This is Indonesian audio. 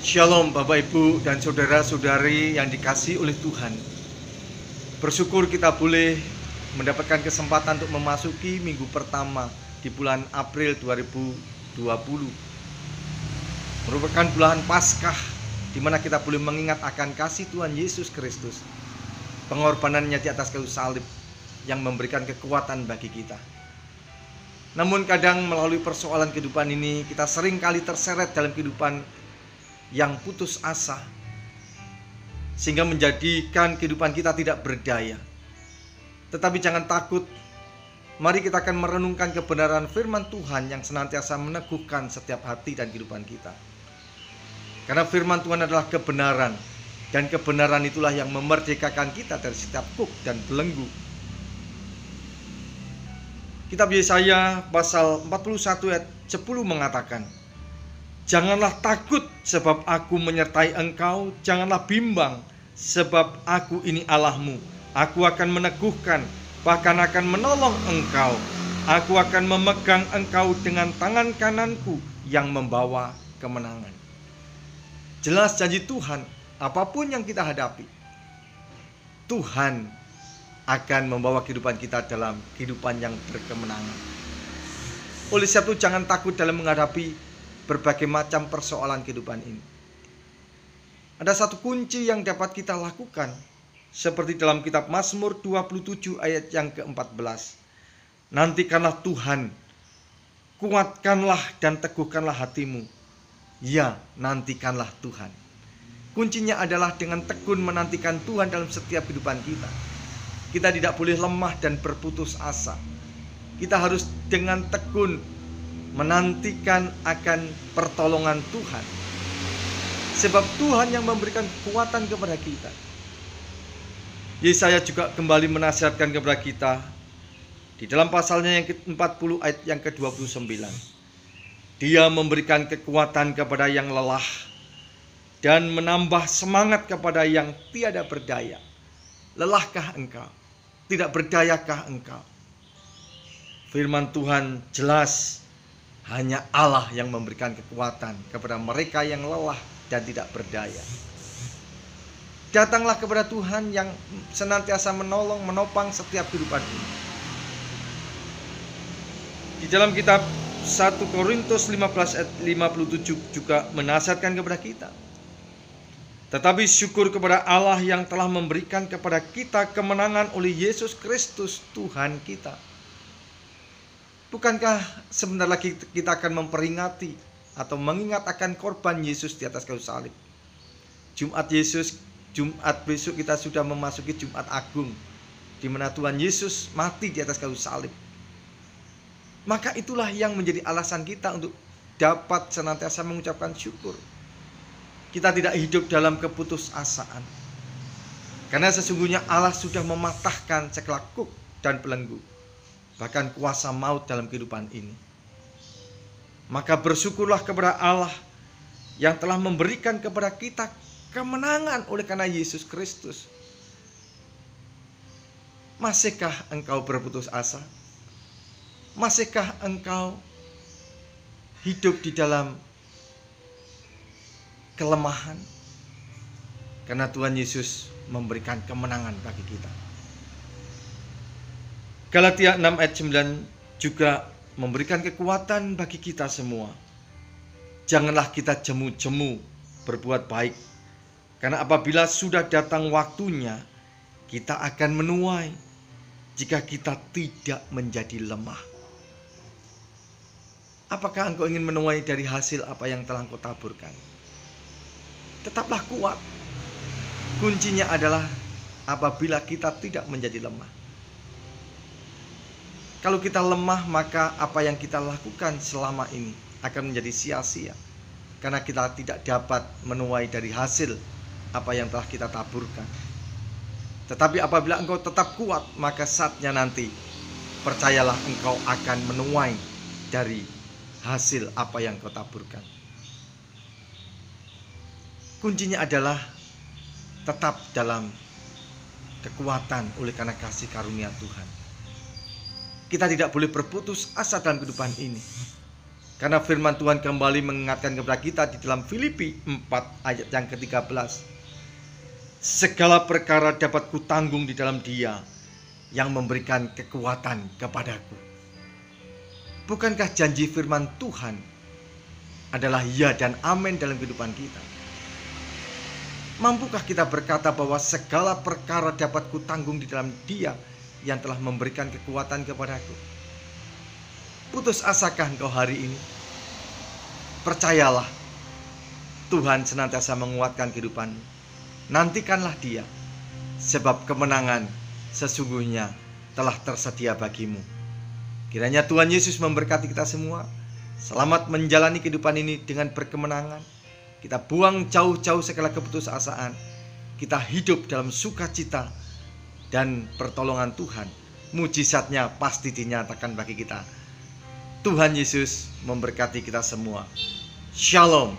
Shalom Bapak Ibu dan saudara-saudari yang dikasihi oleh Tuhan. Bersyukur kita boleh mendapatkan kesempatan untuk memasuki minggu pertama di bulan April 2020. Merupakan bulan Paskah di mana kita boleh mengingat akan kasih Tuhan Yesus Kristus, pengorbanannya di atas kayu salib yang memberikan kekuatan bagi kita. Namun kadang melalui persoalan kehidupan ini kita sering kali terseret dalam kehidupan yang putus asa, sehingga menjadikan kehidupan kita tidak berdaya. Tetapi jangan takut, mari kita akan merenungkan kebenaran firman Tuhan yang senantiasa meneguhkan setiap hati dan kehidupan kita. Karena firman Tuhan adalah kebenaran, dan kebenaran itulah yang memerdekakan kita dari setiap kuk dan belenggu. Kitab Yesaya pasal 41 ayat 10 mengatakan, "Janganlah takut sebab aku menyertai engkau, janganlah bimbang sebab aku ini Allahmu. Aku akan meneguhkan, bahkan akan menolong engkau. Aku akan memegang engkau dengan tangan kananku yang membawa kemenangan." Jelas janji Tuhan, apapun yang kita hadapi, Tuhan akan membawa kehidupan kita dalam kehidupan yang berkemenangan. Oleh sebab itu jangan takut dalam menghadapi berbagai macam persoalan kehidupan ini. Ada satu kunci yang dapat kita lakukan, seperti dalam kitab Mazmur 27 ayat yang ke-14. "Nantikanlah Tuhan, kuatkanlah dan teguhkanlah hatimu." Ya, nantikanlah Tuhan. Kuncinya adalah dengan tekun menantikan Tuhan dalam setiap kehidupan kita. Kita tidak boleh lemah dan berputus asa. Kita harus dengan tekun menantikan akan pertolongan Tuhan, sebab Tuhan yang memberikan kekuatan kepada kita. Yesaya juga kembali menasihatkan kepada kita di dalam pasalnya yang ke-40 ayat yang ke-29. Dia memberikan kekuatan kepada yang lelah dan menambah semangat kepada yang tiada berdaya. Lelahkah engkau? Tidak berdayakah engkau? Firman Tuhan jelas, hanya Allah yang memberikan kekuatan kepada mereka yang lelah dan tidak berdaya. Datanglah kepada Tuhan yang senantiasa menolong, menopang setiap kehidupan ini. Di dalam kitab 1 Korintus 15 ayat 57 juga menasihatkan kepada kita. "Tetapi syukur kepada Allah yang telah memberikan kepada kita kemenangan oleh Yesus Kristus Tuhan kita." Bukankah sebentar lagi kita akan memperingati atau mengingat akan korban Yesus di atas kayu salib? Jumat besok kita sudah memasuki Jumat Agung, di mana Tuhan Yesus mati di atas kayu salib. Maka itulah yang menjadi alasan kita untuk dapat senantiasa mengucapkan syukur. Kita tidak hidup dalam keputusasaan, karena sesungguhnya Allah sudah mematahkan segala kuk dan belenggu, bahkan kuasa maut dalam kehidupan ini. Maka bersyukurlah kepada Allah yang telah memberikan kepada kita kemenangan oleh karena Yesus Kristus. Masihkah engkau berputus asa? Masihkah engkau hidup di dalam kelemahan? Karena Tuhan Yesus memberikan kemenangan bagi kita. Galatia 6 ayat 9 juga memberikan kekuatan bagi kita semua. Janganlah kita jemu-jemu berbuat baik, karena apabila sudah datang waktunya, kita akan menuai jika kita tidak menjadi lemah. Apakah engkau ingin menuai dari hasil apa yang telah engkau taburkan? Tetaplah kuat. Kuncinya adalah apabila kita tidak menjadi lemah. Kalau kita lemah, maka apa yang kita lakukan selama ini akan menjadi sia-sia, karena kita tidak dapat menuai dari hasil apa yang telah kita taburkan. Tetapi apabila engkau tetap kuat, maka saatnya nanti, percayalah, engkau akan menuai dari hasil apa yang kau taburkan. Kuncinya adalah tetap dalam kekuatan oleh karena kasih karunia Tuhan. Kita tidak boleh berputus asa dalam kehidupan ini, Karena firman Tuhan kembali mengingatkan kepada kita di dalam Filipi 4 ayat yang ke-13. Segala perkara dapat kutanggung di dalam Dia yang memberikan kekuatan kepadaku. Bukankah janji firman Tuhan adalah ya dan amin dalam kehidupan kita? Mampukah kita berkata bahwa segala perkara dapat kutanggung di dalam Dia yang telah memberikan kekuatan kepadaku? Putus asakah engkau hari ini? Percayalah, Tuhan senantiasa menguatkan kehidupanmu. Nantikanlah Dia, sebab kemenangan sesungguhnya telah tersedia bagimu. Kiranya Tuhan Yesus memberkati kita semua. Selamat menjalani kehidupan ini dengan berkemenangan. Kita buang jauh-jauh segala keputusasaan. Kita hidup dalam sukacita dan pertolongan Tuhan. Mujizatnya pasti dinyatakan bagi kita. Tuhan Yesus memberkati kita semua. Shalom.